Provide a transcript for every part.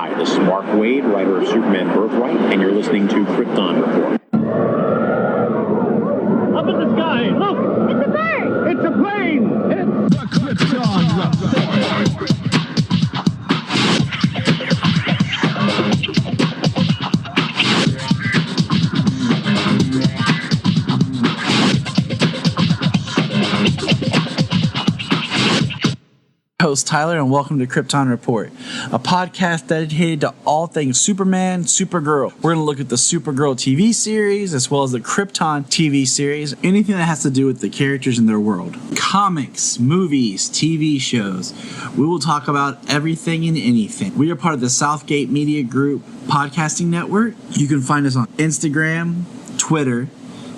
Hi, this is Mark Waid, writer of Superman Birthright, and you're listening to Krypton Report. Up in the sky, look! It's a bird! It's a plane! It's the Krypton Report! Host Tyler, and welcome to Krypton Report, a podcast dedicated to all things Superman, Supergirl. We're going to look at the Supergirl TV series as well as the Krypton TV series, anything that has to do with the characters in their world. Comics, movies, TV shows. We will talk about everything and anything. We are part of the Southgate Media Group podcasting network. You can find us on Instagram, Twitter,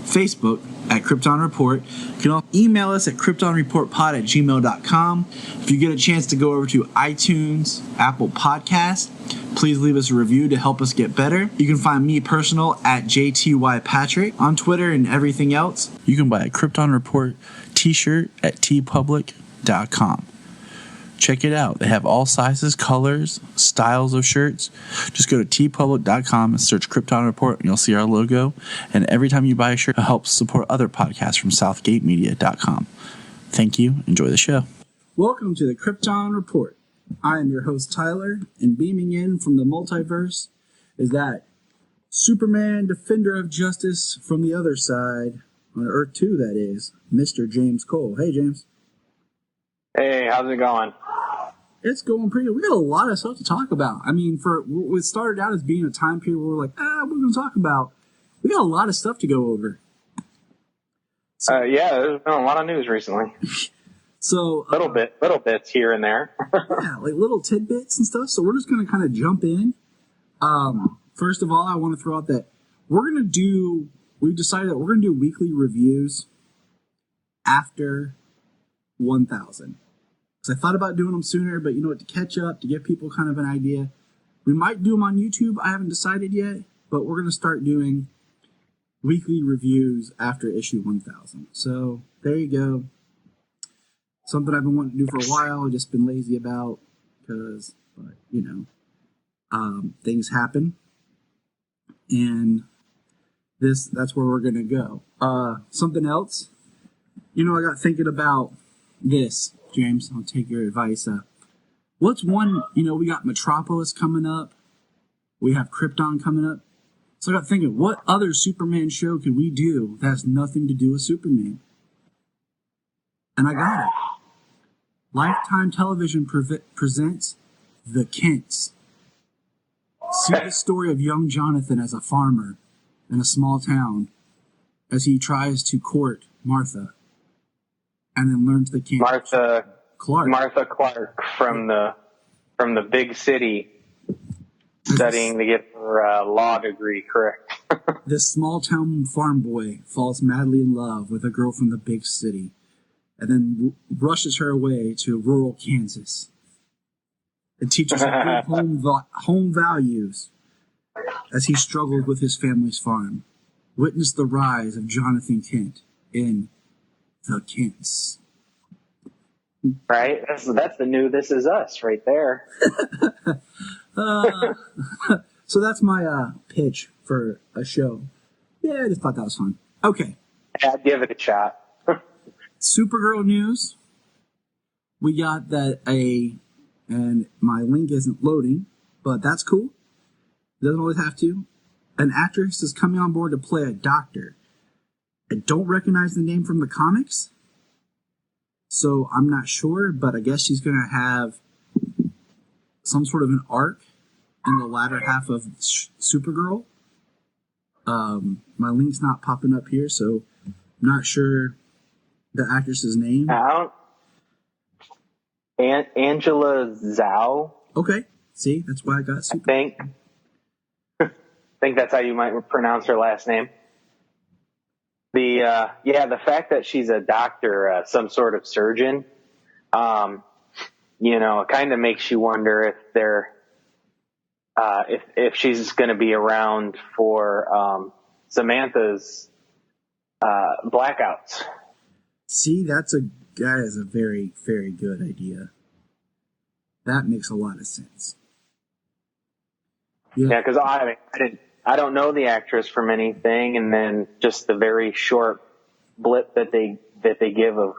Facebook at Krypton Report. You can also email us at kryptonreportpod@gmail.com. If you get a chance to go over to iTunes, Apple Podcasts, please leave us a review to help us get better. You can find me personal at JTYPatrick on Twitter and everything else. You can buy a Krypton Report t-shirt at tpublic.com. Check it out. They have all sizes, colors, styles of shirts. Just go to tpublic.com and search Krypton Report, and you'll see our logo. And every time you buy a shirt, it helps support other podcasts from southgatemedia.com. Thank you. Enjoy the show. Welcome to the Krypton Report. I am your host, Tyler, and beaming in from the multiverse is that Superman, Defender of Justice from the other side, on Earth 2, that is, Mr. James Cole. Hey, James. Hey, how's it going? It's going pretty good. We got a lot of stuff to talk about. I mean, for what started out as being a time period where we're like, we're going to talk about. We got a lot of stuff to go over. So, yeah, there's been a lot of news recently. So little bits here and there. Yeah, like little tidbits and stuff. So we're just going to kind of jump in. First of all, I want to throw out that we've decided that we're going to do weekly reviews after 1,000. I thought about doing them sooner, but to catch up, to give people kind of an idea. We might do them on YouTube. I haven't decided yet, but we're going to start doing weekly reviews after issue 1,000. So there you go. Something I've been wanting to do for a while. I've just been lazy about because, things happen. And that's where we're going to go. Something else. I got thinking about this. James, I'll take your advice. What's one, we got Metropolis coming up. We have Krypton coming up. So I got thinking, what other Superman show could we do that has nothing to do with Superman? And I got it. Lifetime Television presents The Kents. See the story of young Jonathan as a farmer in a small town as he tries to court Martha. And then learn to the king. Martha Clark from the big city, studying to get her law degree correct. This small town farm boy falls madly in love with a girl from the big city, and then rushes her away to rural Kansas. It teaches her home values as he struggles with his family's farm. Witness the rise of Jonathan Kent in The Kents. Right? That's the new This Is Us right there. So that's my pitch for a show. Yeah, I just thought that was fun. Okay. I'd give it a shot. Supergirl news. We got that and my link isn't loading, but that's cool. Doesn't always have to. An actress is coming on board to play a doctor. I don't recognize the name from the comics, so I'm not sure, but I guess she's going to have some sort of an arc in the latter half of Supergirl. My link's not popping up here, so I'm not sure the actress's name. Angela Zhao. Okay, see, that's why I got Super. I think that's how you might pronounce her last name. The fact that she's a doctor, some sort of surgeon, it kind of makes you wonder if she's going to be around for Samantha's blackouts. See, that is a very, very good idea. That makes a lot of sense. Yeah, because I don't know the actress from anything, and then just the very short blip that they give of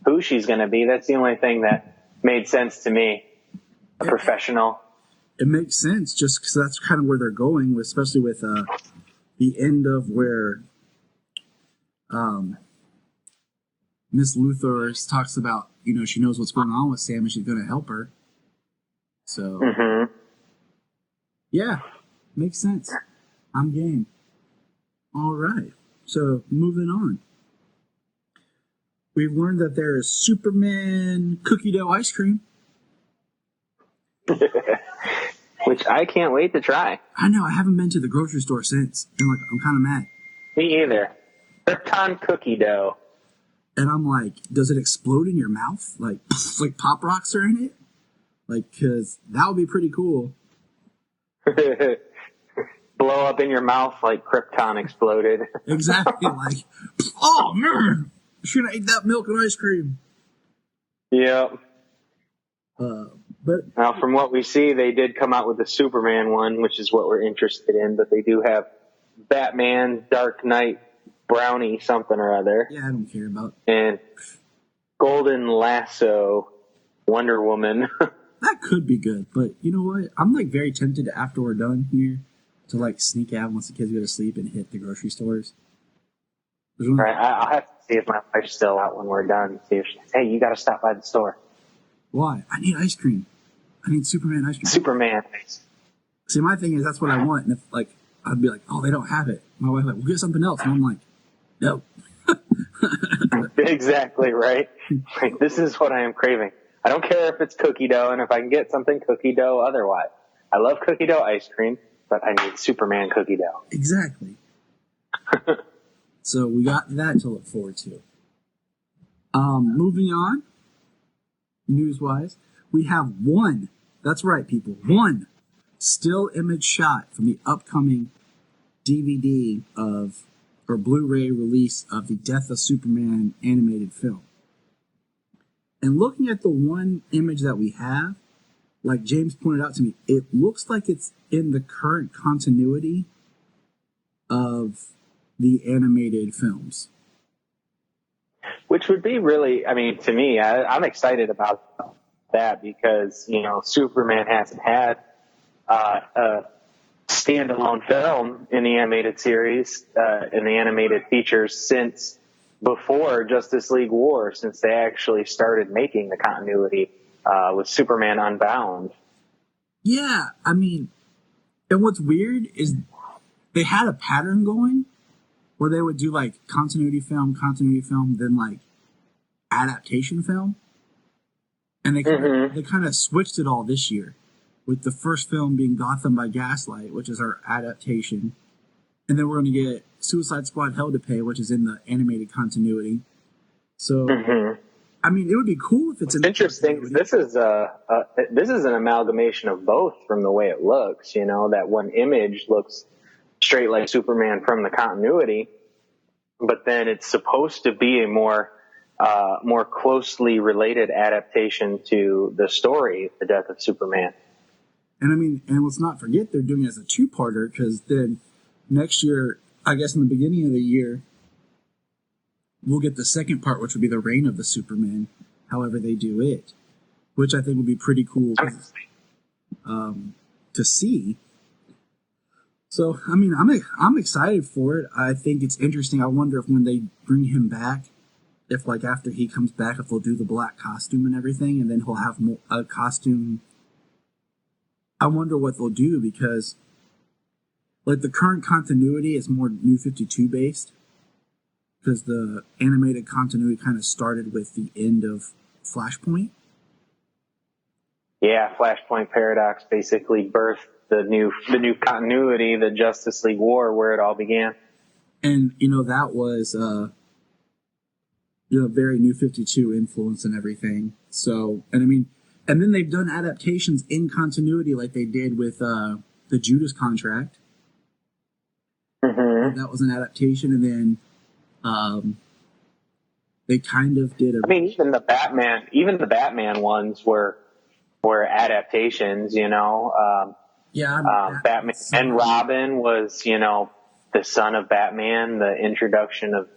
who she's going to be. That's the only thing that made sense to me. A professional. It makes sense just because that's kind of where they're going, especially with the end of where Miss Luthor talks about, she knows what's going on with Sam and she's going to help her. So, yeah, makes sense. I'm game. All right. So, moving on. We've learned that there is Superman cookie dough ice cream. Which I can't wait to try. I know, I haven't been to the grocery store since. And I'm kind of mad. Me either. Krypton cookie dough. And I'm like, does it explode in your mouth? Like Pop Rocks are in it? Because that would be pretty cool. Blow up in your mouth like Krypton exploded. Exactly. Oh, man. I should have ate that milk and ice cream. Yep. But now, from what we see, they did come out with the Superman one, which is what we're interested in. But they do have Batman, Dark Knight, Brownie, something or other. Yeah, I don't care about. And Golden Lasso, Wonder Woman. That could be good, but you know what? I'm very tempted after we're done here to sneak out once the kids go to sleep and hit the grocery stores. Right, I'll have to see if my wife's still out when we're done. See if she says, "Hey, you got to stop by the store." Why? I need ice cream. I need Superman ice cream. Superman. See, my thing is that's what I want, and if I'd be like, "Oh, they don't have it." My wife's like, "We'll get something else," and I'm like, "No." Exactly right. This is what I am craving. I don't care if it's cookie dough, and if I can get something cookie dough otherwise. I love cookie dough ice cream, but I need Superman cookie dough. Exactly. So we got that to look forward to. Moving on, news-wise, we have one, that's right, people, one still image shot from the upcoming DVD or Blu-ray release of the Death of Superman animated film. And looking at the one image that we have, like James pointed out to me, it looks like it's in the current continuity of the animated films. Which would be really, to me, I'm excited about that because, Superman hasn't had a standalone film in the animated series, in the animated features since before Justice League War, since they actually started making the continuity with Superman Unbound. Yeah, and what's weird is they had a pattern going where they would do continuity film, then adaptation film. And they kind of switched it all this year, with the first film being Gotham by Gaslight, which is our adaptation. And then we're going to get Suicide Squad Hell to Pay, which is in the animated continuity. So, it would be cool if it's interesting. This is an amalgamation of both from the way it looks. That one image looks straight like Superman from the continuity, but then it's supposed to be a more closely related adaptation to the story, The Death of Superman. And let's not forget they're doing it as a two-parter, because then next year, I guess in the beginning of the year, we'll get the second part, which would be the reign of the Superman, however they do it, which I think would be pretty cool to see. So, I'm excited for it. I think it's interesting. I wonder if when they bring him back, if after he comes back, if they'll do the black costume and everything, and then he'll have a costume. I wonder what they'll do, because the current continuity is more New 52 based, because the animated continuity kind of started with the end of Flashpoint. Yeah, Flashpoint Paradox basically birthed the new continuity, the Justice League War, where it all began. And that was very New 52 influence and everything. So, and then they've done adaptations in continuity, like they did with the Judas Contract. Mm-hmm. That was an adaptation, and then they kind of did even the Batman ones were adaptations. Yeah, Batman and Robin was, the son of Batman, the introduction of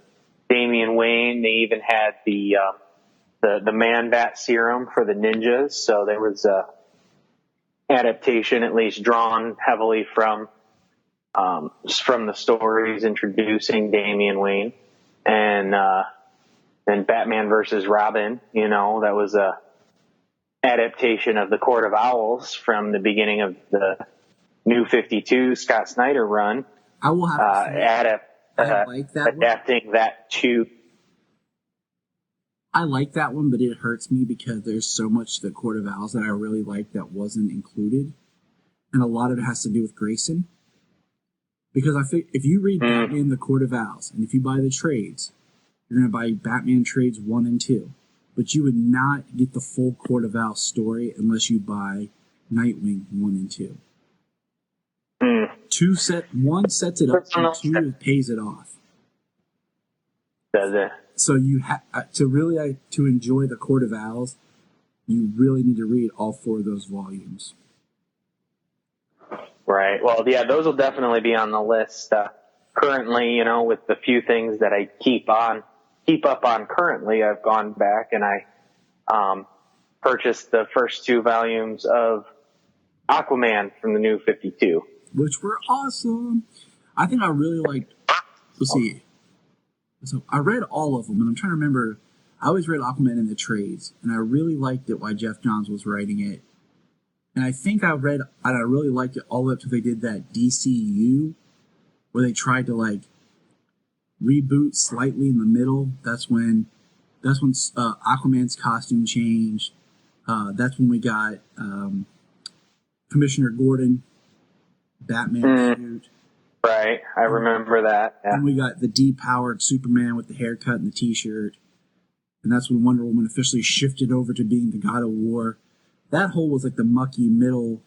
Damian Wayne. They even had the Man-Bat serum for the ninjas. So there was a adaptation, at least drawn heavily from the stories introducing Damian Wayne. And then Batman versus Robin, that was a adaptation of the Court of Owls from the beginning of the New 52 Scott Snyder run. I will have to say, I like that adapting that to. I like that one, but it hurts me because there's so much to the Court of Owls that I really like that wasn't included, and a lot of it has to do with Grayson. Because I think if you read Batman: The Court of Owls, and if you buy the trades, you're going to buy Batman trades 1 and 2, but you would not get the full Court of Owls story unless you buy Nightwing 1 and 2. One sets it up, and 2 pays it off. Does it? So you to enjoy the Court of Owls, you really need to read all 4 of those volumes. Right. Well, yeah, those will definitely be on the list. Currently, with the few things that I keep up on currently, I've gone back and I purchased the first 2 volumes of Aquaman from the New 52. Which were awesome. I think I really liked, let's see. So I read all of them, and I'm trying to remember. I always read Aquaman in the trades, and I really liked it while Jeff Johns was writing it. And I think I really liked it all the way up till they did that DCU, where they tried to reboot slightly in the middle. That's when Aquaman's costume changed. That's when we got Commissioner Gordon, Batman suit. Right, I remember that. Yeah. And we got the depowered Superman with the haircut and the T-shirt. And that's when Wonder Woman officially shifted over to being the God of War. That whole was the mucky middle-ness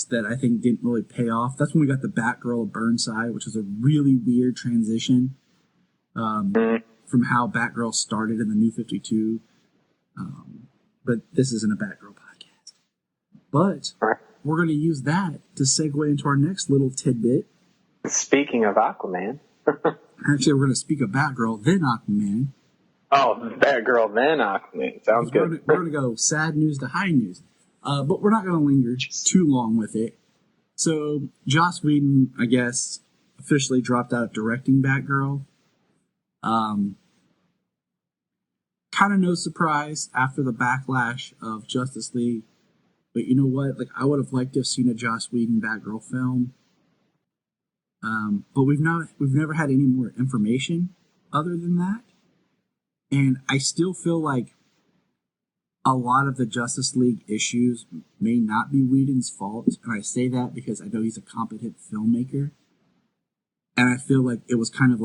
that I think didn't really pay off. That's when we got the Batgirl of Burnside, which was a really weird transition from how Batgirl started in the New 52. But this isn't a Batgirl podcast. But we're going to use that to segue into our next little tidbit. Speaking of Aquaman. Actually, we're going to speak of Batgirl, then Aquaman. Oh, Batgirl, then Aquaman. Sounds good. We're going to go sad news to high news. But we're not going to linger too long with it. So, Joss Whedon, I guess, officially dropped out of directing Batgirl. Kind of no surprise after the backlash of Justice League. But you know what? I would have liked to have seen a Joss Whedon Batgirl film. But we've never had any more information other than that. And I still feel like a lot of the Justice League issues may not be Whedon's fault. And I say that because I know he's a competent filmmaker. And I feel like it was kind of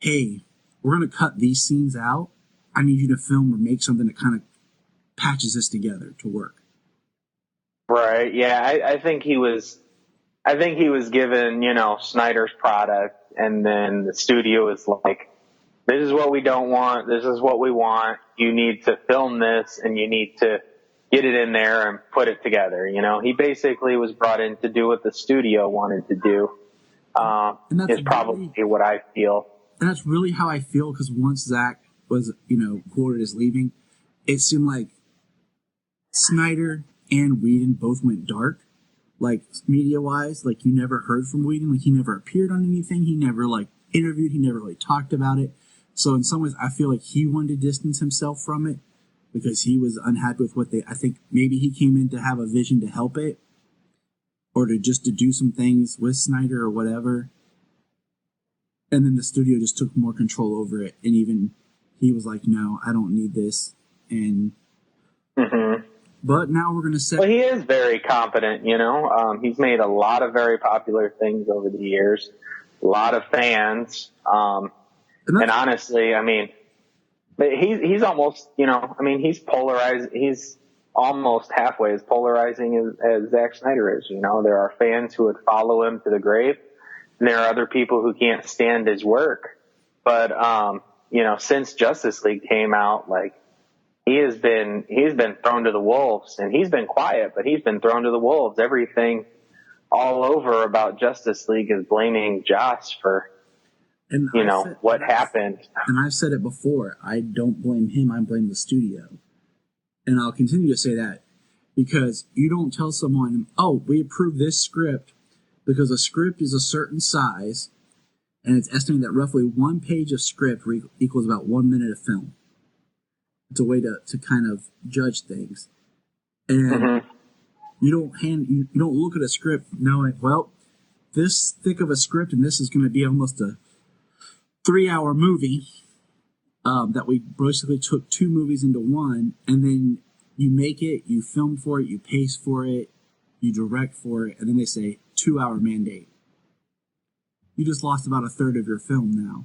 hey, we're going to cut these scenes out. I need you to film or make something that kind of patches this together to work. Right. Yeah. I think he was given, Snyder's product, and then the studio was like, this is what we don't want. This is what we want. You need to film this, and you need to get it in there and put it together. He basically was brought in to do what the studio wanted to do. Is probably what I feel. And that's really how I feel, because once Zach was, quoted as leaving, it seemed like Snyder and Whedon both went dark, media-wise. You never heard from Whedon. He never appeared on anything. He never, interviewed. He never really talked about it. So in some ways, I feel like he wanted to distance himself from it because he was unhappy with what I think maybe he came in to have a vision to help it or to do some things with Snyder or whatever. And then the studio just took more control over it. And even he was like, no, I don't need this. And But now we're going to say... Well, he is very competent, He's made a lot of very popular things over the years. A lot of fans. And honestly, he's almost, he's polarized. He's almost halfway as polarizing as Zack Snyder is. There are fans who would follow him to the grave, and there are other people who can't stand his work. But, since Justice League came out, he's been thrown to the wolves, and he's been quiet, but he's been thrown to the wolves. Everything all over about Justice League is blaming Joss for, And what happened. And I've said it before. I don't blame him. I blame the studio. And I'll continue to say that because you don't tell someone, oh, we approve this script because a script is a certain size and it's estimated that roughly 1 page of script equals about 1 minute of film. It's a way to kind of judge things. And you don't look at a script knowing, well, this thick of a script and this is going to be almost a 3-hour movie that we basically took 2 movies into one, and then you make it, you film for it, you pace for it, you direct for it, and then they say 2-hour mandate. You just lost about a third of your film now.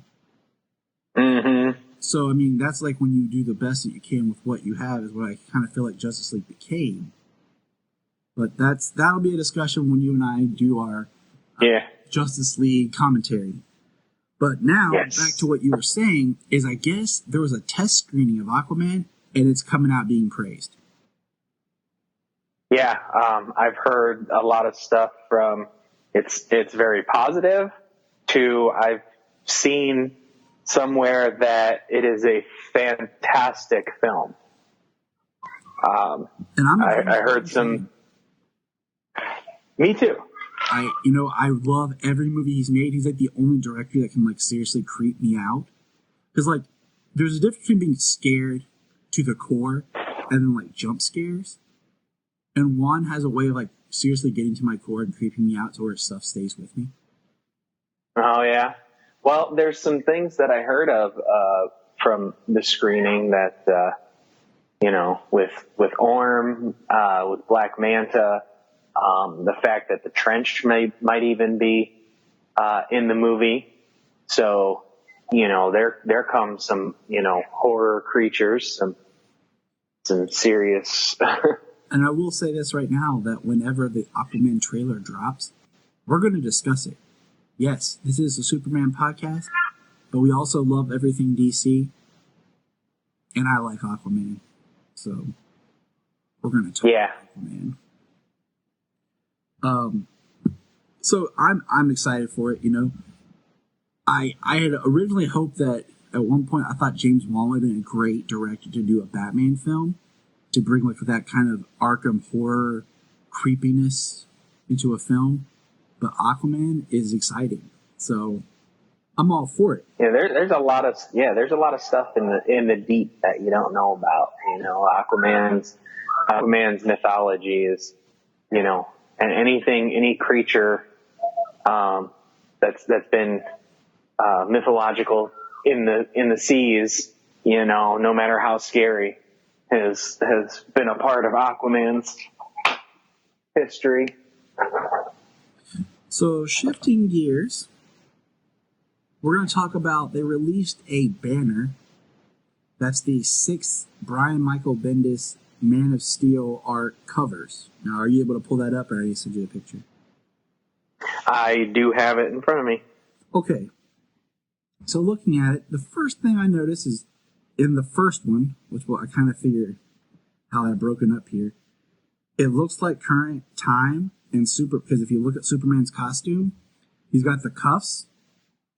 So, I mean, that's like when you do the best that you can with what you have is what I kind of feel like Justice League became. But that'll be a discussion when you and I do our Justice League commentary. But now, back to what you were saying, is I guess there was a test screening of Aquaman, and it's coming out being praised. Yeah, I've heard a lot of stuff from it's very positive to I've seen somewhere that it is a fantastic film. And I heard some. Me too. I love every movie he's made. He's like the only director that can like seriously creep me out. Because like, there's a difference between being scared to the core and then like jump scares. And Juan has a way of like seriously getting to my core and creeping me out to where stuff stays with me. Oh yeah. Well, there's some things that I heard of from the screening that with Orm, with Black Manta. The fact that the trench might even be in the movie. So, there comes some, horror creatures, some serious. And I will say this right now, that whenever the Aquaman trailer drops, we're going to discuss it. Yes, this is a Superman podcast, but we also love everything DC, and I like Aquaman. So, we're going to talk about Aquaman. So I'm excited for it, I had originally hoped that at one point I thought James Wan would have been a great director to do a Batman film, to bring like that kind of Arkham horror creepiness into a film. But Aquaman is exciting. So I'm all for it. Yeah, there's a lot of stuff in the deep that you don't know about. Aquaman's mythology is, and any creature that's been mythological in the seas, no matter how scary, has been a part of Aquaman's history. So shifting gears, we're going to talk about, they released a banner. That's the 6th Brian Michael Bendis Man of Steel art covers. Now, are you able to pull that up, or I need to send you a picture? I do have it in front of me. Okay. So looking at it, the first thing I notice is in the first one, which I kind of figure how I've broken up here, it looks like current time and because if you look at Superman's costume, he's got the cuffs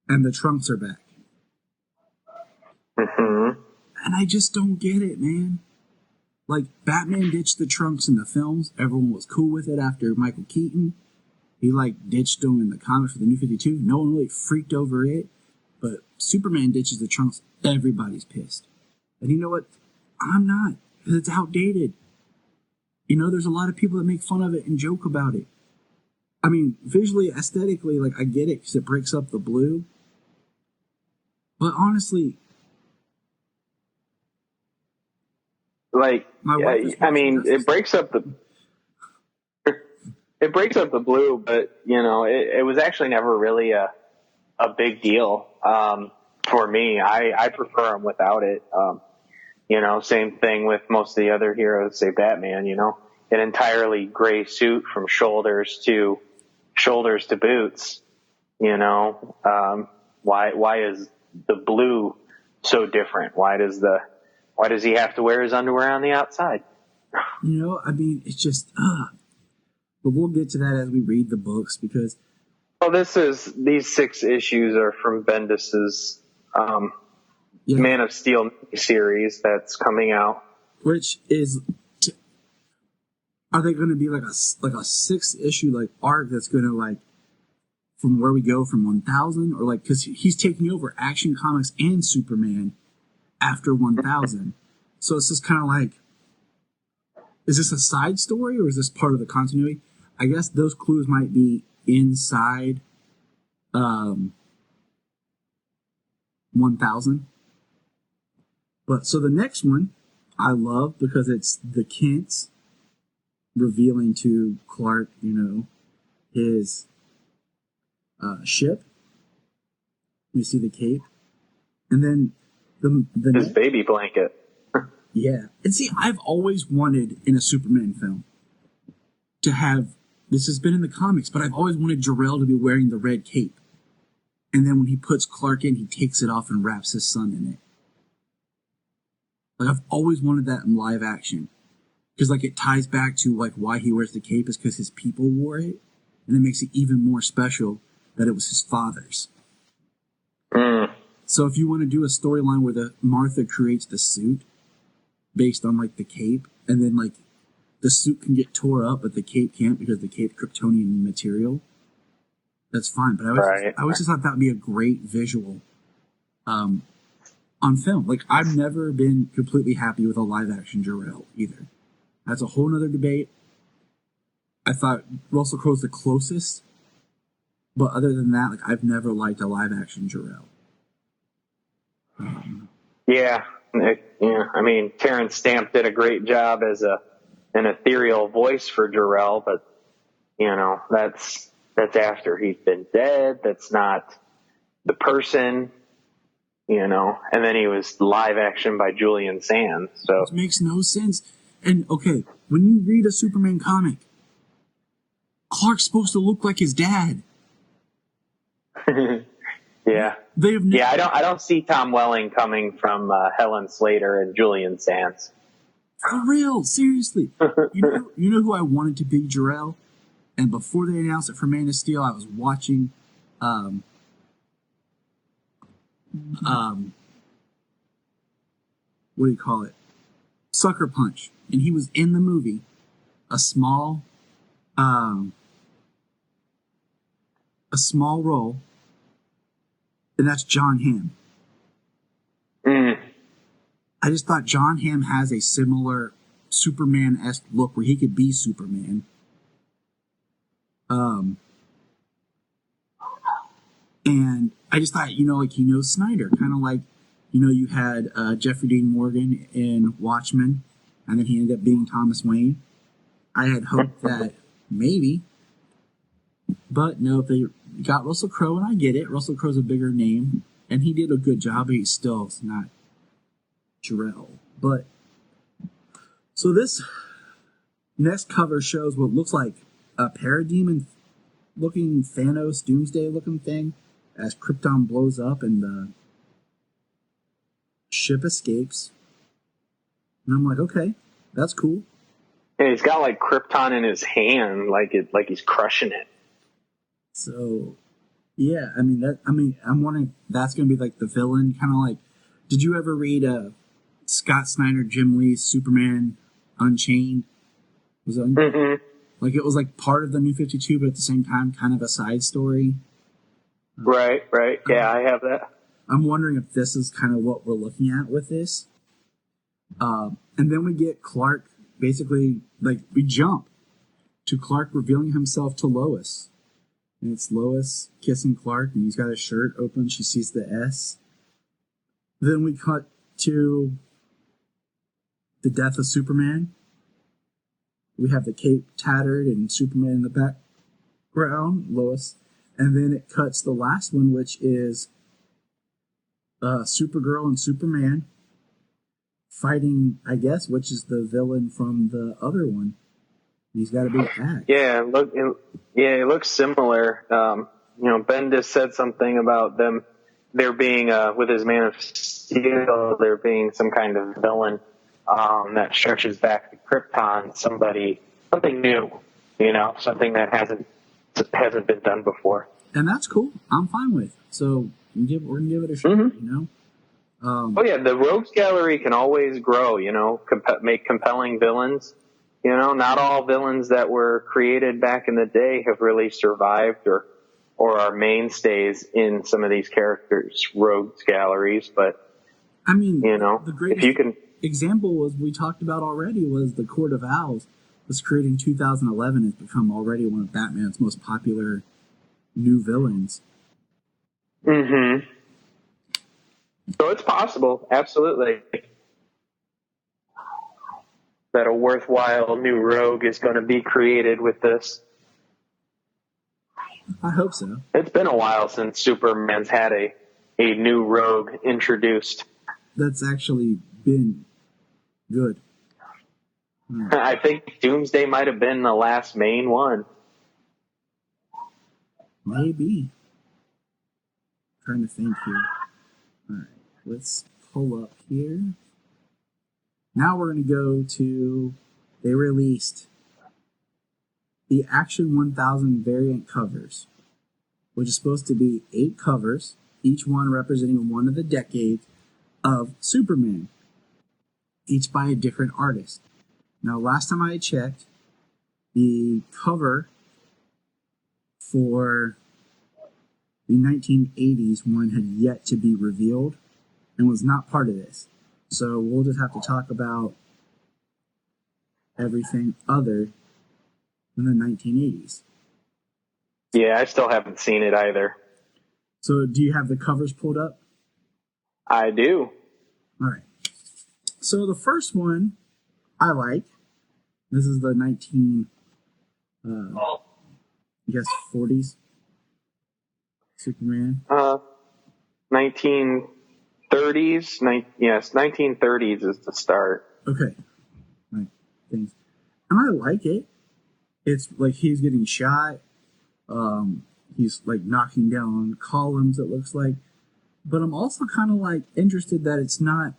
and the trunks are back. And I just don't get it, man. Like, Batman ditched the trunks in the films. Everyone was cool with it after Michael Keaton. He, ditched them in the comics for the New 52. No one really freaked over it. But Superman ditches the trunks. Everybody's pissed. And you know what? I'm not. Because it's outdated. There's a lot of people that make fun of it and joke about it. I mean, visually, aesthetically, I get it because it breaks up the blue. But honestly... it breaks up the blue, but it was actually never really a big deal for me. I prefer them without it. Same thing with most of the other heroes. Say Batman, an entirely gray suit from shoulders to boots. Why is the blue so different? Why Why does he have to wear his underwear on the outside? You know, I mean, it's just, but we'll get to that as we read the books because. Well, these 6 issues are from Bendis's Man of Steel series that's coming out. Which is, are they going to be like a 6 issue like arc that's going to like, from where we go from 1000 or like, because he's taking over Action Comics and Superman after 1000. So it's just kind of like, is this a side story or is this part of the continuity? I guess those clues might be inside 1000. But so the next one I love because it's the Kents revealing to Clark, you know, his ship. We see the cape. And then his baby blanket. Yeah. And see, I've always wanted in a Superman film to have, this has been in the comics, but I've always wanted Jor-El to be wearing the red cape. And then when he puts Clark in, he takes it off and wraps his son in it. Like, I've always wanted that in live action. Because, like, it ties back to, like, why he wears the cape is because his people wore it. And it makes it even more special that it was his father's. So if you want to do a storyline where Martha creates the suit based on, like, the cape, and then, like, the suit can get tore up, but the cape can't because the cape's Kryptonian material, that's fine. But I always just thought that would be a great visual on film. Like, I've never been completely happy with a live-action Jor-El either. That's a whole nother debate. I thought Russell Crowe's the closest, but other than that, like, I've never liked a live-action Jor-El. Yeah. I mean, Terrence Stamp did a great job as an ethereal voice for Jor-El, but you know, that's after he's been dead. That's not the person, you know. And then he was live action by Julian Sands. So it makes no sense. And okay, when you read a Superman comic, Clark's supposed to look like his dad. Yeah. I don't see Tom Welling coming from Helen Slater and Julian Sands. For real, seriously. You know who I wanted to be Jor-El? And before they announced it for Man of Steel, I was watching what do you call it? Sucker Punch. And he was in the movie, a small role, and that's John Hamm. I just thought John Hamm has a similar Superman-esque look where he could be Superman. And I just thought, you know, like, he knows Snyder. Kind of like, you know, you had Jeffrey Dean Morgan in Watchmen, and then he ended up being Thomas Wayne. I had hoped that maybe. But no, they got Russell Crowe, and I get it. Russell Crowe's a bigger name, and he did a good job, but he's still not Jor-El. But so this next cover shows what looks like a parademon looking Thanos Doomsday looking thing as Krypton blows up and the ship escapes. And I'm like, okay, that's cool. And he's got like Krypton in his hand, like he's crushing it. So yeah, I'm wondering if that's gonna be like the villain, kind of like. Did you ever read Scott Snyder, Jim Lee's Superman Unchained? Was it like it was like part of the New 52, but at the same time, kind of a side story? Right. Yeah, I have that. I'm wondering if this is kind of what we're looking at with this. And then we get Clark, basically, like, we jump to Clark revealing himself to Lois. And it's Lois kissing Clark, and he's got his shirt open. She sees the S. Then we cut to the death of Superman. We have the cape tattered and Superman in the background, Lois. And then it cuts the last one, which is Supergirl and Superman fighting, I guess, which is the villain from the other one. He's got a big axe. Yeah, it looks similar. You know, Bendis said something about there being with his Man of Steel there being some kind of villain that stretches back to Krypton, something new, something that hasn't been done before. And that's cool. I'm fine with. So we're gonna give it a shot. Mm-hmm. The Rogues Gallery can always grow. Make compelling villains. Not all villains that were created back in the day have really survived or are mainstays in some of these characters' Rogues Galleries. But I mean, the greatest example we talked about already was the Court of Owls. Was created in 2011. Has become already one of Batman's most popular new villains. Mm-hmm. So it's possible, absolutely, that a worthwhile new rogue is going to be created with this. I hope so. It's been a while since Superman's had a new rogue introduced. That's actually been good. I think Doomsday might have been the last main one. Maybe. I'm trying to think here. Alright, let's pull up here. Now we're going to go to... They released the Action 1000 variant covers, which is supposed to be 8 covers, each one representing one of the decades of Superman, each by a different artist. Now, last time I checked, the cover for the 1980s one had yet to be revealed and was not part of this. So we'll just have to talk about everything other than the 1980s. Yeah, I still haven't seen it either. So do you have the covers pulled up? I do. All right. So the first one I like. This is the 40s Superman. 1930s. Yes, 1930s is the start. Okay. Right. Things. And I like it. It's like he's getting shot. He's like knocking down columns, it looks like. But I'm also kind of like interested that it's not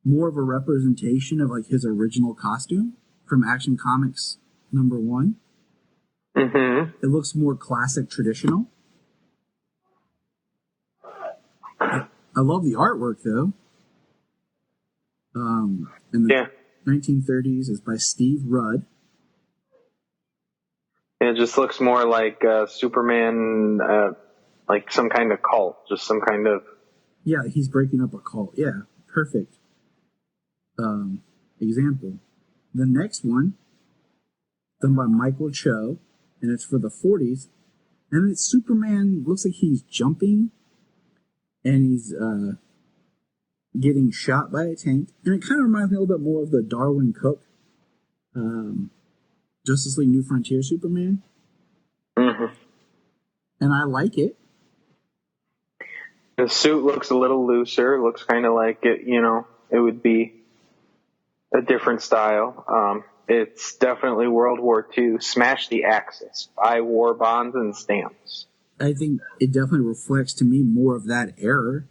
more of a representation of like his original costume from Action Comics #1. Mm-hmm. It looks more classic, traditional. I love the artwork though. And the 1930s is by Steve Rudd. And it just looks more like Superman, like some kind of cult, just some kind of... Yeah, he's breaking up a cult. Yeah, perfect example. The next one, done by Michael Cho, and it's for the 40s. And it's Superman, looks like he's jumping, and he's getting shot by a tank. And it kind of reminds me a little bit more of the Darwin Cook Justice League New Frontier Superman. Mm-hmm. And I like it. The suit looks a little looser. Looks kind of like it, it would be a different style. It's definitely World War II. Smash the Axis. Buy war bonds and stamps. I think it definitely reflects to me more of that era,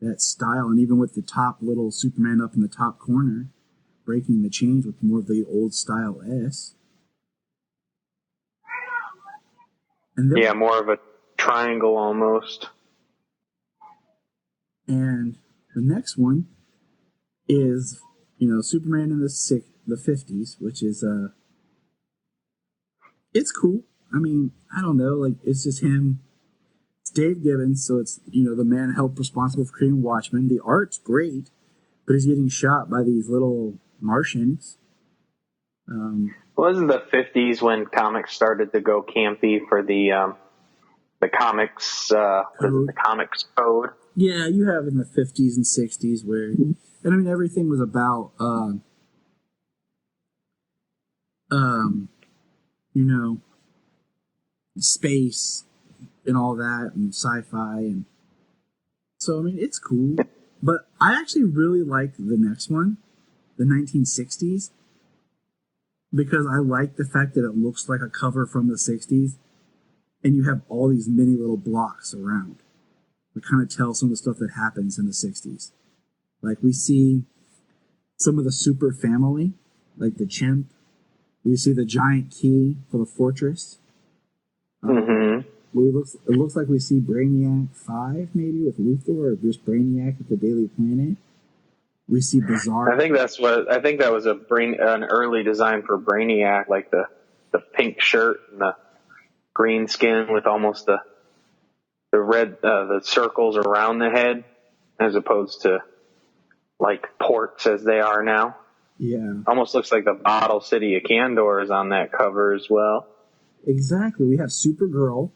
that style, and even with the top little Superman up in the top corner, breaking the chains with more of the old style S. And then, more of a triangle almost. And the next one is, Superman in the 50s, which is, it's cool. I mean, I don't know, like, it's just him. It's Dave Gibbons, so it's, the man helped responsible for creating Watchmen. The art's great, but he's getting shot by these little Martians. Wasn't the 50s when comics started to go campy for the comics, the comics code? Yeah, you have in the 50s and 60s where, and I mean, everything was about, space and all that and sci-fi. And so, I mean, it's cool. But I actually really like the next one, the 1960s, because I like the fact that it looks like a cover from the 60s and you have all these mini little blocks around that kind of tell some of the stuff that happens in the 60s. Like, we see some of the super family, like the chimp. We see the giant key for the fortress. It looks like we see Brainiac 5, maybe, with Luthor, or just Brainiac at the Daily Planet. We see Bizarro. I think that was an early design for Brainiac, like the pink shirt and the green skin with almost the red the circles around the head, as opposed to like ports as they are now. Yeah, almost looks like the Bottle City of Kandor is on that cover as well. Exactly. We have Supergirl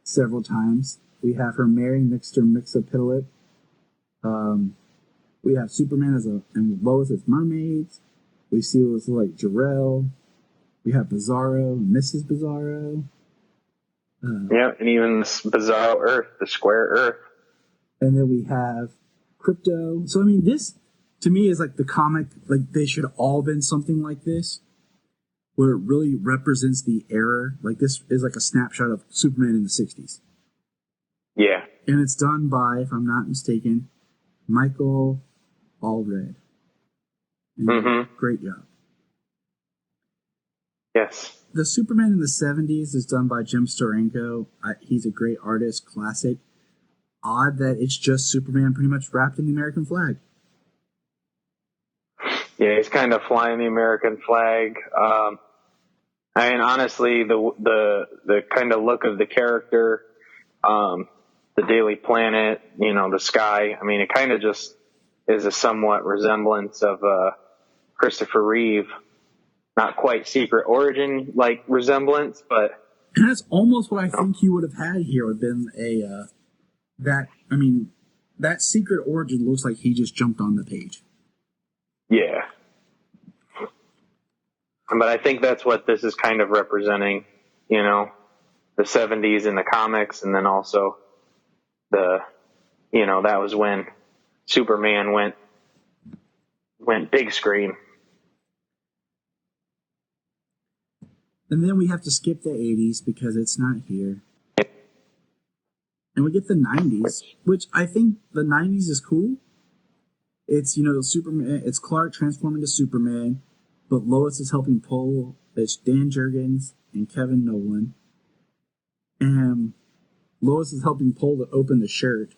several times. We have her marrying Mr. Mxyzptlk. We have Superman and Lois as mermaids. We see what looks like Jor-El. We have Bizarro, Mrs. Bizarro. Yeah, and even this Bizarro Earth, the square Earth. And then we have Crypto. So, I mean, this, to me, is like the comic, like, they should all been something like this, where it really represents the era. Like, this is like a snapshot of Superman in the 60s. Yeah. And it's done by, if I'm not mistaken, Michael Allred. Great job. Yes. The Superman in the 70s is done by Jim Steranko. He's a great artist, classic. Odd that it's just Superman pretty much wrapped in the American flag. Yeah, he's kind of flying the American flag. I mean, honestly, the kind of look of the character, the Daily Planet, the sky. I mean, it kind of just is a somewhat resemblance of Christopher Reeve. Not quite Secret Origin like resemblance, but and that's almost what I think you would have had here. Would have been that Secret Origin looks like he just jumped on the page. Yeah. But I think that's what this is kind of representing, the 70s in the comics, and then also that was when Superman went big screen. And then we have to skip the 80s because it's not here. And we get the 90s, which I think the 90s is cool. It's, Superman, it's Clark transforming to Superman, but Lois is helping pull. It's Dan Jurgens and Kevin Nolan. And Lois is helping pull to open the shirt.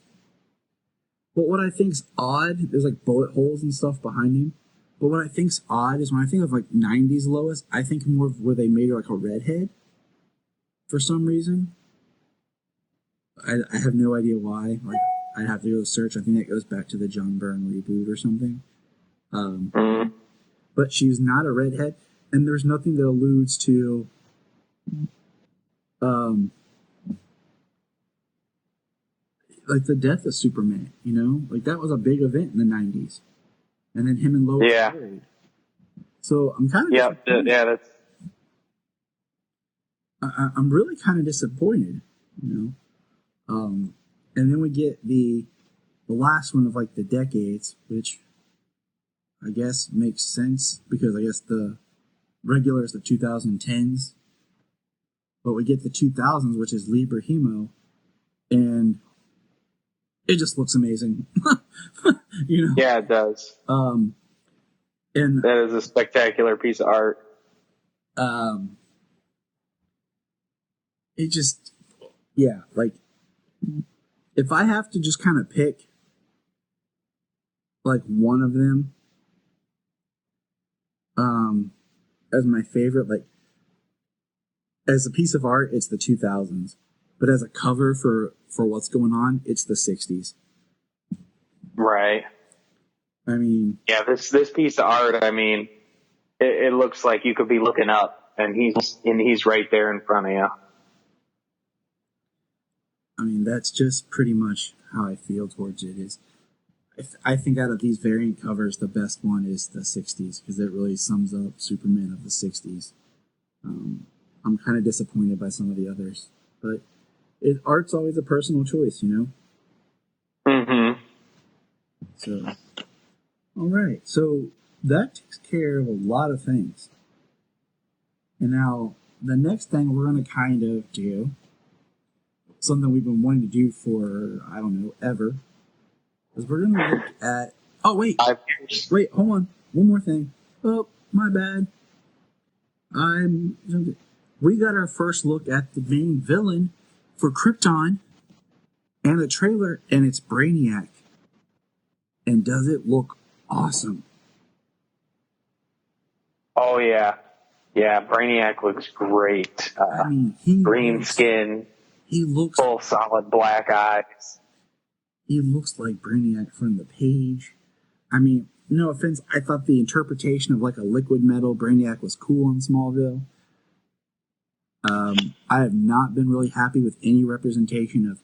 But what I think's odd, there's like bullet holes and stuff behind him. But what I think's odd is when I think of like 90s Lois, I think more of where they made her like a redhead for some reason. I have no idea why. Like, I'd have to go search. I think that goes back to the John Byrne reboot or something. But she's not a redhead, and there's nothing that alludes to like the death of Superman, Like that was a big event in the 90s. And then him and Lois married. So I'm kind of that's. I'm really kind of disappointed, And then we get the last one of like the decades, which I guess makes sense because I guess the regular is the 2010s, but we get the 2000s, which is Liber Hemo, and it just looks amazing. Yeah, it does. And that is a spectacular piece of art. It just, like, if I have to just kind of pick, like, one of them, as my favorite, like, as a piece of art, it's the 2000s. But as a cover for what's going on, it's the 60s. Right. I mean... Yeah, this piece of art, I mean, it looks like you could be looking up, and he's right there in front of you. I mean, that's just pretty much how I feel towards it. I think out of these variant covers, the best one is the 60s, because it really sums up Superman of the 60s. I'm kind of disappointed by some of the others. But art's always a personal choice, So, all right. So that takes care of a lot of things. And now the next thing we're going to kind of do, something we've been wanting to do for, I don't know, ever, is we're going to look at Oh, wait. 5 years. Wait, hold on. One more thing. Oh, my bad. We got our first look at the main villain for Krypton and the trailer, and it's Brainiac. And does it look awesome? Oh, yeah. Yeah, Brainiac looks great. I mean, green skin, he looks full solid black eyes. He looks like Brainiac from the page. I mean, no offense, I thought the interpretation of like a liquid metal Brainiac was cool in Smallville. I have not been really happy with any representation of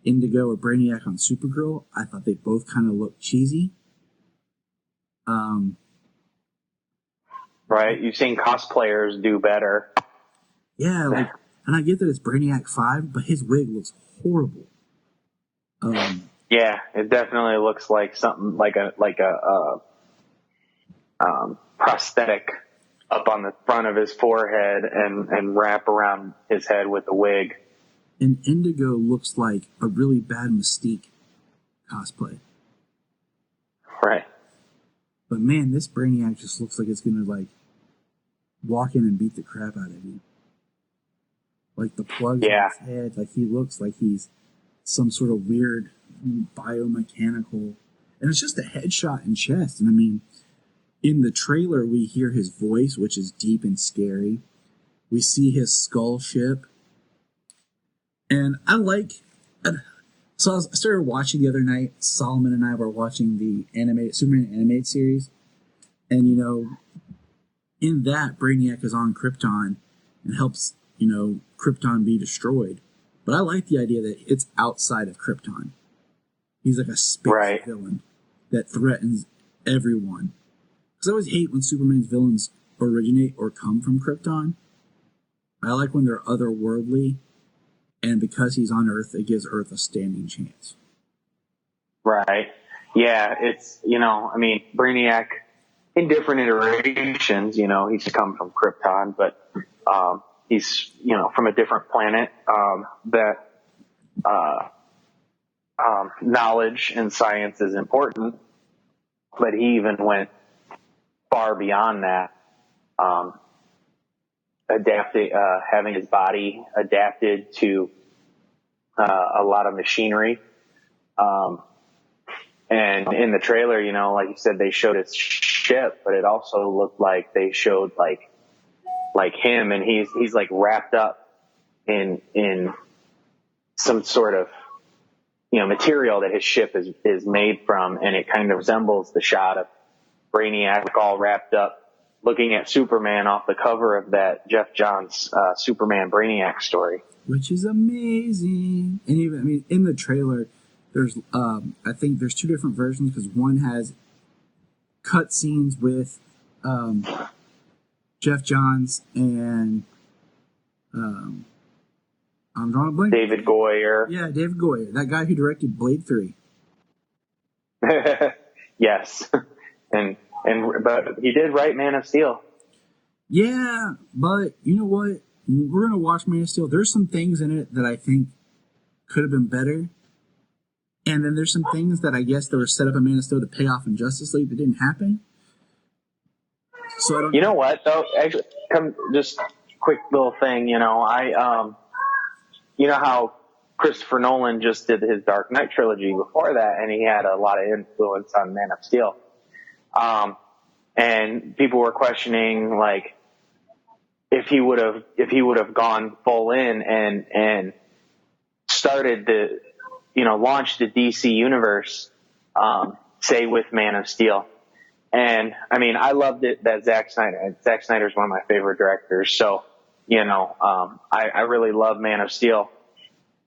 Indigo or Brainiac on Supergirl. I thought they both kind of looked cheesy. Right? You've seen cosplayers do better. Yeah, like, and I get that it's Brainiac 5, but his wig looks horrible. Yeah, it definitely looks like something like a prosthetic up on the front of his forehead and wrap around his head with a wig. And Indigo looks like a really bad Mystique cosplay. Right. But man, this Brainiac just looks like it's gonna like walk in and beat the crap out of you. Like the plugs in his head, like he looks like he's some sort of weird biomechanical, and it's just a headshot and chest. And I mean, in the trailer we hear his voice, which is deep and scary. We see his skull ship, and I like. So I started watching the other night. Solomon and I were watching the Superman animated series, and you know, in that Brainiac is on Krypton and helps Krypton be destroyed. But I like the idea that it's outside of Krypton. He's like a space villain that threatens everyone. Because I always hate when Superman's villains originate or come from Krypton. I like when they're otherworldly, and because he's on Earth, it gives Earth a standing chance. Right. Yeah, it's, I mean, Brainiac, in different iterations, he's come from Krypton, but he's, from a different planet that knowledge and science is important, but he even went far beyond that, having his body adapted to a lot of machinery. And in the trailer, like you said, they showed his ship, but it also looked like they showed like him, and he's like wrapped up in some sort of material that his ship is made from, and it kind of resembles the shot of Brainiac all wrapped up looking at Superman off the cover of that Jeff Johns Superman Brainiac story, which is amazing. And even, I mean, in the trailer there's I think there's two different versions, because one has cut scenes with Jeff Johns and I'm drawing a blank. David Goyer. Yeah, David Goyer, that guy who directed Blade 3. Yes. But he did write Man of Steel. Yeah, but you know what? We're going to watch Man of Steel. There's some things in it that I think could have been better. And then there's some things that I guess that were set up in Man of Steel to pay off in Justice League that didn't happen. So I don't. You know what, though? Actually, just quick little thing. You know how Christopher Nolan just did his Dark Knight trilogy before that, and he had a lot of influence on Man of Steel. And people were questioning, like, if he would have gone full in and started launched the DC universe, say with Man of Steel. And I mean, I loved it that Zack Snyder's one of my favorite directors. So, I really love Man of Steel,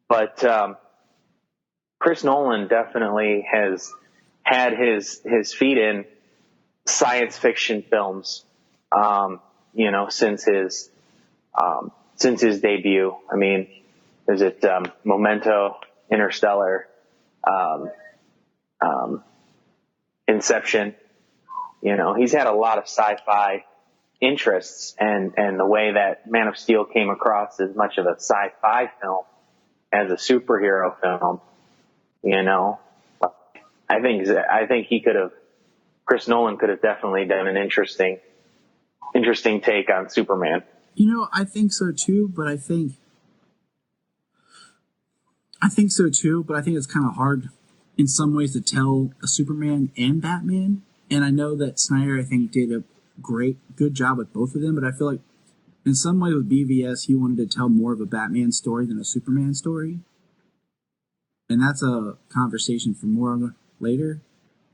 but, Chris Nolan definitely has had his feet in science fiction films, since his debut. I mean, is it Memento, Interstellar, Inception? He's had a lot of sci-fi interests, and the way that Man of Steel came across as much of a sci-fi film as a superhero film, I think he could have Chris Nolan could have definitely done an interesting take on Superman. I think so too, but I think it's kind of hard in some ways to tell a Superman and Batman. And I know that Snyder, I think, did a good job with both of them, but I feel like in some way with BVS, he wanted to tell more of a Batman story than a Superman story. And that's a conversation for more later.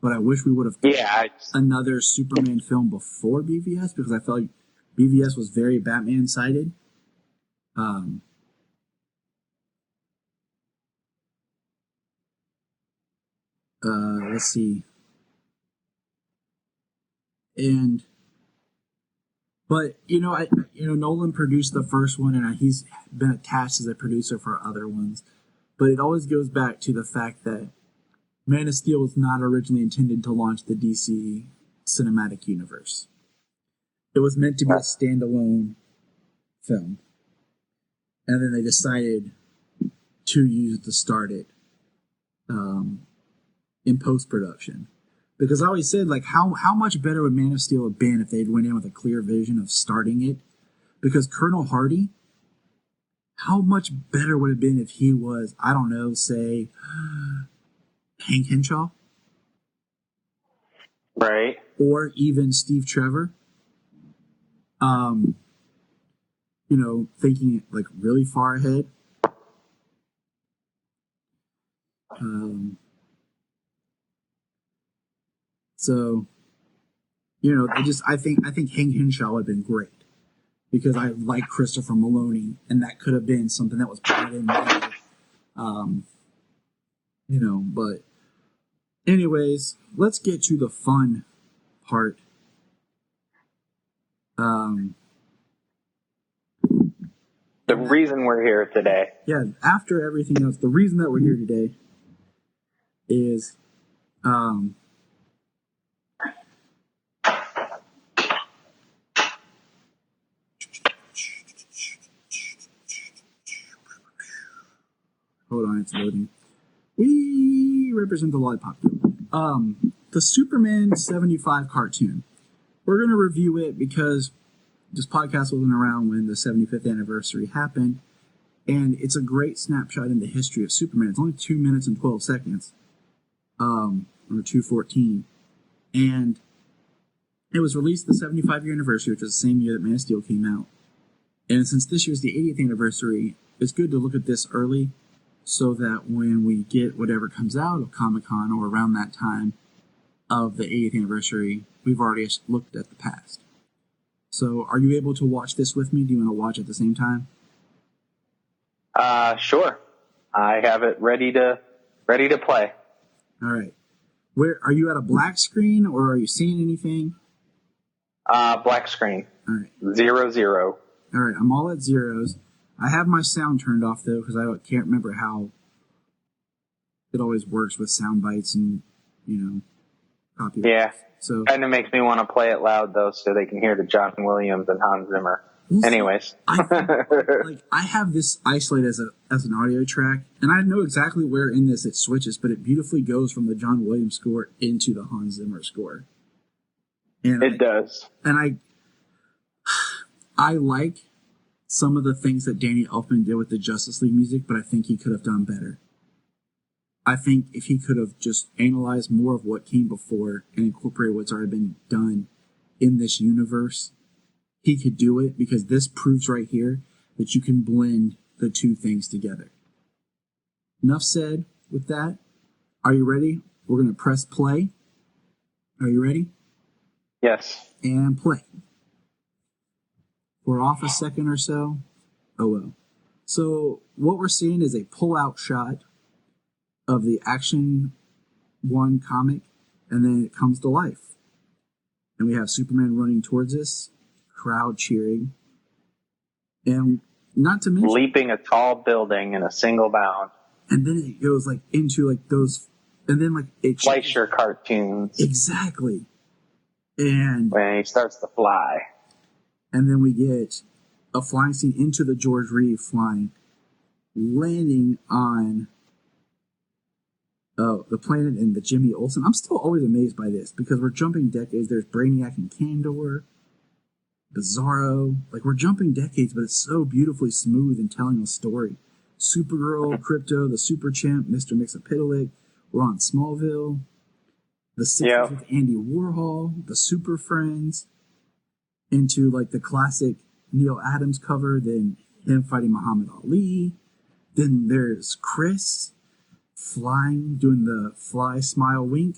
But I wish we would have another Superman film before BVS, because I felt like BVS was very Batman-sided. Let's see. But Nolan produced the first one, and he's been attached as a producer for other ones. But it always goes back to the fact that Man of Steel was not originally intended to launch the DC cinematic universe. It was meant to be a standalone film. And then they decided to use it to start it in post-production. Because I always said, like, how much better would Man of Steel have been if they'd went in with a clear vision of starting it? Because Colonel Hardy, how much better would it have been if he was, I don't know, say, Hank Henshaw? Right. Or even Steve Trevor. Thinking, like, really far ahead. So, I think Hank Henshaw would have been great, because I like Christopher Maloney, and that could have been something that was brought in later. But anyways, let's get to the fun part. The reason we're here today. Yeah, after everything else, the reason that we're here today is hold on, it's loading. We represent the Lollipop Guild. The Superman 75 cartoon. We're going to review it because this podcast wasn't around when the 75th anniversary happened, and it's a great snapshot in the history of Superman. It's only 2 minutes and 12 seconds, or 2:14, and it was released the 75-year anniversary, which was the same year that Man of Steel came out. And since this year's the 80th anniversary, it's good to look at this early, so that when we get whatever comes out of Comic-Con or around that time of the 80th anniversary, we've already looked at the past. So, are you able to watch this with me? Do you want to watch at the same time? Sure. I have it ready to play. All right. Where are you at, a black screen, or are you seeing anything? Black screen. All right. 0. All right. I'm all at zeros. I have my sound turned off though, because I can't remember how it always works with sound bites and copyright. Yeah. So kind of makes me want to play it loud though, so they can hear the John Williams and Hans Zimmer. Anyways, I have this isolated as an audio track, and I know exactly where in this it switches, but it beautifully goes from the John Williams score into the Hans Zimmer score. And it does. And I like some of the things that Danny Elfman did with the Justice League music, but I think he could have done better. I think if he could have just analyzed more of what came before and incorporated what's already been done in this universe, he could do it, because this proves right here that you can blend the two things together. Enough said with that. Are you ready? We're going to press play. Are you ready? Yes. And play. We're off a second or so. Oh well. So what we're seeing is a pull-out shot of the Action 1 comic, and then it comes to life. And we have Superman running towards us, crowd cheering, and not to mention leaping a tall building in a single bound. And then it goes like into like those, and then like it Fleischer cartoons. Exactly. And when he starts to fly. And then we get a flying scene into the George Reeve flying, landing on the Planet and the Jimmy Olsen. I'm still always amazed by this because we're jumping decades. There's Brainiac and Kandor, Bizarro. Like, we're jumping decades, but it's so beautifully smooth and telling a story. Supergirl, Crypto, the Super Chimp, Mr. Mixapitalik. We're on Smallville. The 60s with Andy Warhol, the Super Friends, into like the classic Neil Adams cover, then him fighting Muhammad Ali. Then there's Chris flying, doing the fly, smile, wink,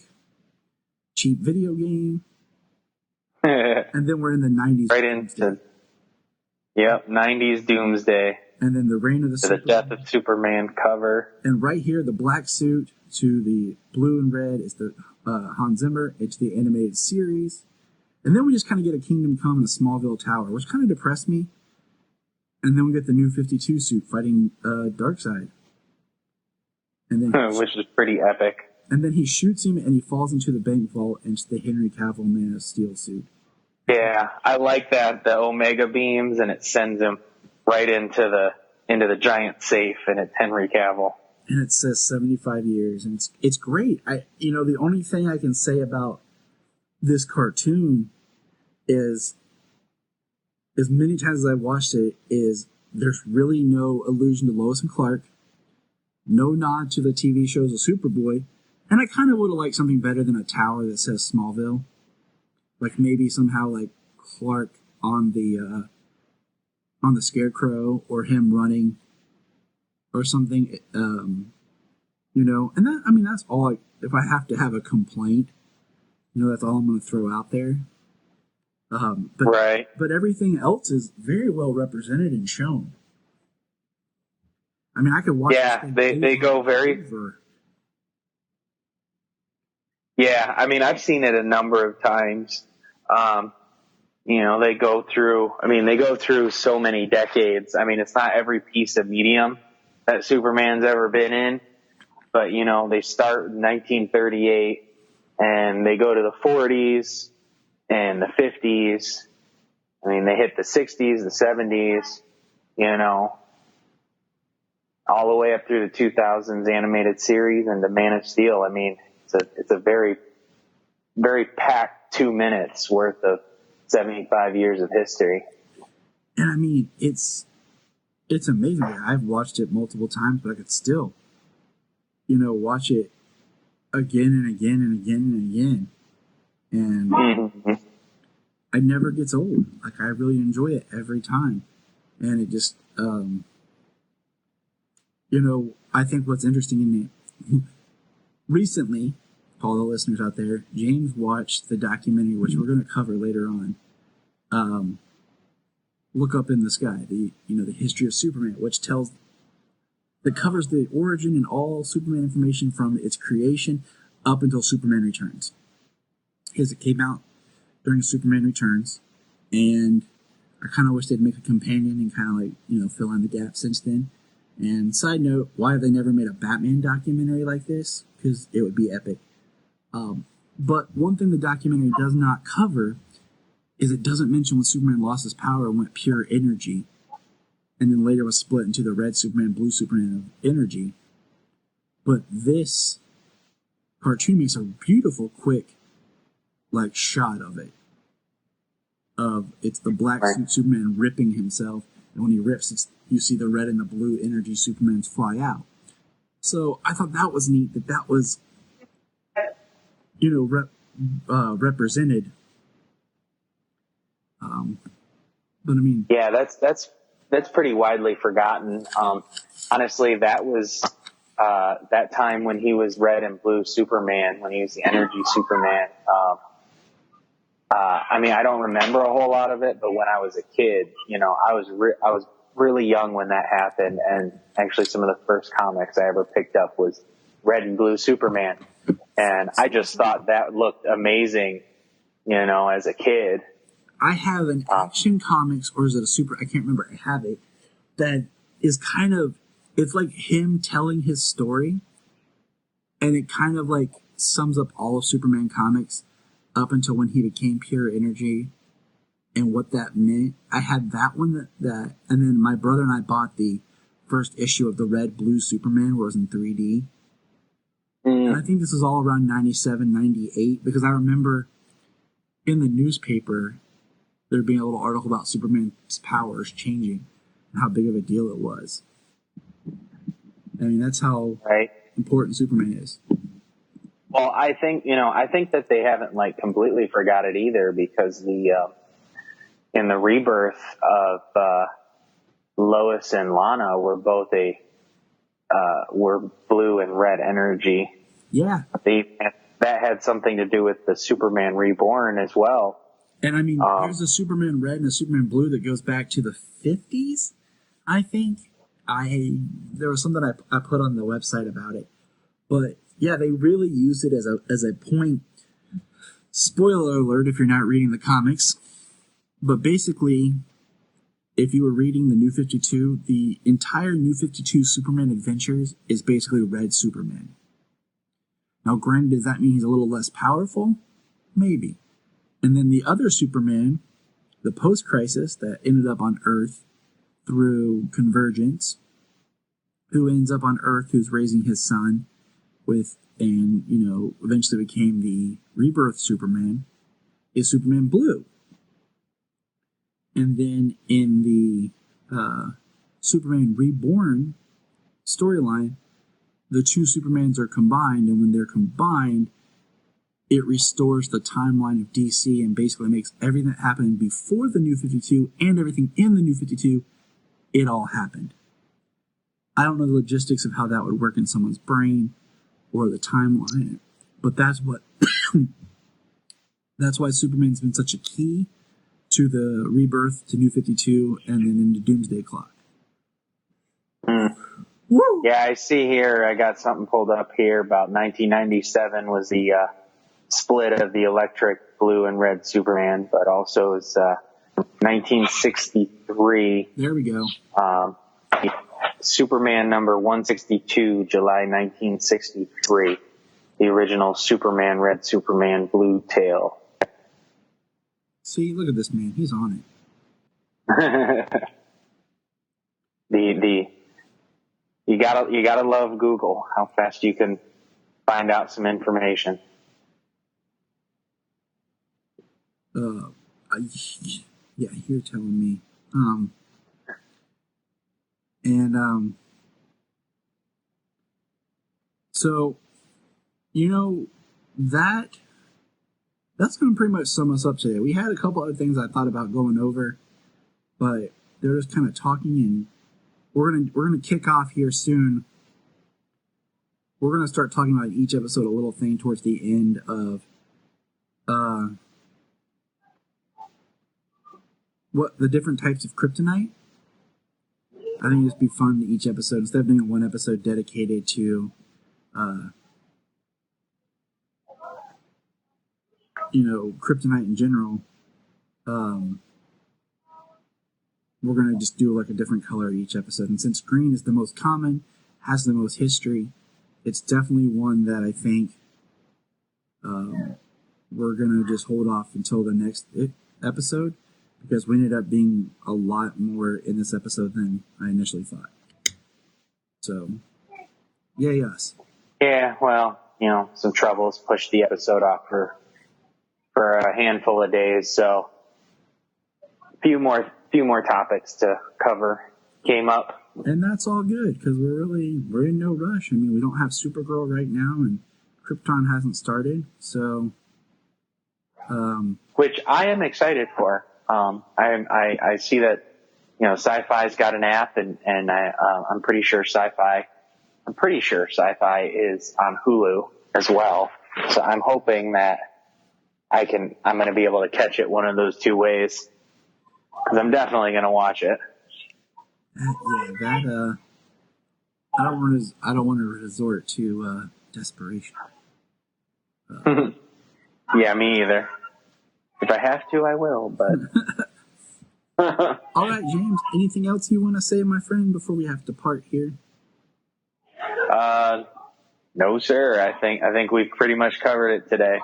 cheap video game. And then we're in the 90s. Right into, 90s Doomsday. And then the Reign of the The Death of Superman cover. And right here, the black suit to the blue and red is the Hans Zimmer. It's the animated series. And then we just kind of get a Kingdom Come and a Smallville Tower, which kind of depressed me. And then we get the New 52 suit fighting Darkseid. And then Which is pretty epic. And then he shoots him and he falls into the bank vault into the Henry Cavill Man of Steel suit. Yeah, I like that. The Omega beams, and it sends him right into the giant safe, and it's Henry Cavill. And it says 75 years, and it's great. The only thing I can say about this cartoon is, as many times as I've watched it, is there's really no allusion to Lois and Clark, no nod to the TV shows of Superboy, and I kind of would have liked something better than a tower that says Smallville. Like maybe somehow like Clark on the Scarecrow, or him running or something, and that's all. If I have to have a complaint, that's all I'm going to throw out there. But everything else is very well represented and shown. I mean, I could watch. Yeah, they go very. Over. Yeah, I mean, I've seen it a number of times. They go through so many decades. I mean, it's not every piece of medium that Superman's ever been in, but, they start in 1938 and they go to the 40s and the 50s. I mean, they hit the 60s, the 70s, all the way up through the 2000s animated series and the Man of Steel. I mean, it's a very, very packed 2 minutes worth of 75 years of history. And I mean, it's amazing. I've watched it multiple times, but I could still, watch it again and again and again and again. And it never gets old. Like, I really enjoy it every time. And it just, I think what's interesting in it, recently, to all the listeners out there, James watched the documentary, which we're going to cover later on. Look Up in the Sky, the history of Superman, which covers the origin and all Superman information from its creation up until Superman Returns. Because it came out during Superman Returns, and I kind of wish they'd make a companion and kind of fill in the gap since then. And side note, why have they never made a Batman documentary like this? Because it would be epic. But one thing the documentary does not cover is it doesn't mention when Superman lost his power and went pure energy, and then later was split into the red Superman, blue Superman of energy. But this cartoon makes a beautiful, quick, shot of it. It's the black suit Superman ripping himself, and when he rips, you see the red and the blue energy Supermans fly out. So I thought that was neat. That was, represented. But I mean, yeah, that's pretty widely forgotten. Honestly, that was that time when he was red and blue Superman, when he was the energy Superman. I mean, I don't remember a whole lot of it, but when I was a kid, I was really young when that happened, and actually some of the first comics I ever picked up was red and blue Superman, and I just thought that looked amazing, as a kid. I have an Action Comics, or is it a Super? I can't remember. I have it. That is it's like him telling his story, and it kind of sums up all of Superman comics up until when he became pure energy and what that meant. I had that one, and then my brother and I bought the first issue of the red blue Superman, where it was in 3D. And I think this is all around 97, 98, because I remember in the newspaper there being a little article about Superman's powers changing and how big of a deal it was. I mean, that's how important Superman is. Well, I think that they haven't like completely forgot it either, because in the rebirth of Lois and Lana were both were blue and red energy. Yeah. That had something to do with the Superman Reborn as well. And I mean, there's a Superman red and a Superman blue that goes back to the 50s, I think. There was something I put on the website about it. But yeah, they really used it as a point. Spoiler alert if you're not reading the comics. But basically, if you were reading the New 52, the entire New 52 Superman Adventures is basically Red Superman. Now, granted, does that mean he's a little less powerful? Maybe. And then the other Superman, the post-crisis that ended up on Earth through Convergence, who ends up on Earth, who's raising his son and eventually became the Rebirth Superman, is Superman Blue. And then in the Superman Reborn storyline, the two Supermans are combined, and when they're combined, it restores the timeline of DC and basically makes everything that happened before the New 52 and everything in the New 52, it all happened. I don't know the logistics of how that would work in someone's brain or the timeline, but that's why Superman's been such a key to the rebirth to New 52 and then into Doomsday Clock. Woo! Yeah, I see here, I got something pulled up here about 1997 was the split of the electric blue and red Superman, but also is 1963. There we go. Superman number 162, July 1963. The original Superman Red, Superman Blue tale. See, look at this man. He's on it. You gotta love Google, how fast you can find out some information. Yeah, you're telling me. So, that's going to pretty much sum us up today. We had a couple other things I thought about going over, but they're just kind of talking, and we're gonna kick off here soon. We're gonna start talking about each episode a little thing towards the end of what the different types of kryptonite. I think it'd be fun to each episode, instead of doing one episode dedicated to kryptonite in general. We're going to just do like a different color each episode. And since green is the most common, has the most history, it's definitely one that I think we're going to just hold off until the next episode, because we ended up being a lot more in this episode than I initially thought. So, yay us. Yeah, well, some troubles pushed the episode off for a handful of days, so a few more topics to cover came up. And that's all good, because we're in no rush. I mean, we don't have Supergirl right now, and Krypton hasn't started, so which I am excited for. I see that Sci-Fi's got an app, and I'm pretty sure Sci-Fi is on Hulu as well. So I'm hoping that I'm going to be able to catch it one of those two ways, because I'm definitely going to watch it. I don't want to resort to desperation. Yeah, me either. If I have to, I will, but... All right, James, anything else you want to say, my friend, before we have to part here? No, sir. I think we've pretty much covered it today.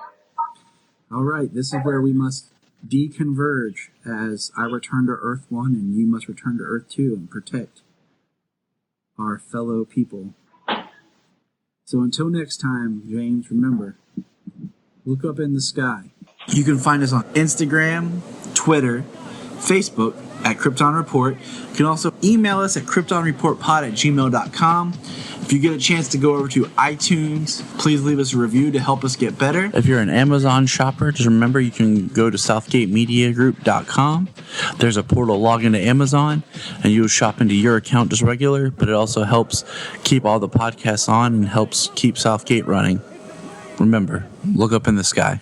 All right, this is where we must deconverge, as I return to Earth 1 and you must return to Earth 2 and protect our fellow people. So until next time, James, remember, look up in the sky. You can find us on Instagram, Twitter, Facebook at Krypton Report. You can also email us at kryptonreportpod@gmail.com. If you get a chance to go over to iTunes, please leave us a review to help us get better. If you're an Amazon shopper, just remember you can go to southgatemediagroup.com. There's a portal, log into Amazon, and you'll shop into your account just regular, but it also helps keep all the podcasts on and helps keep Southgate running. Remember, look up in the sky.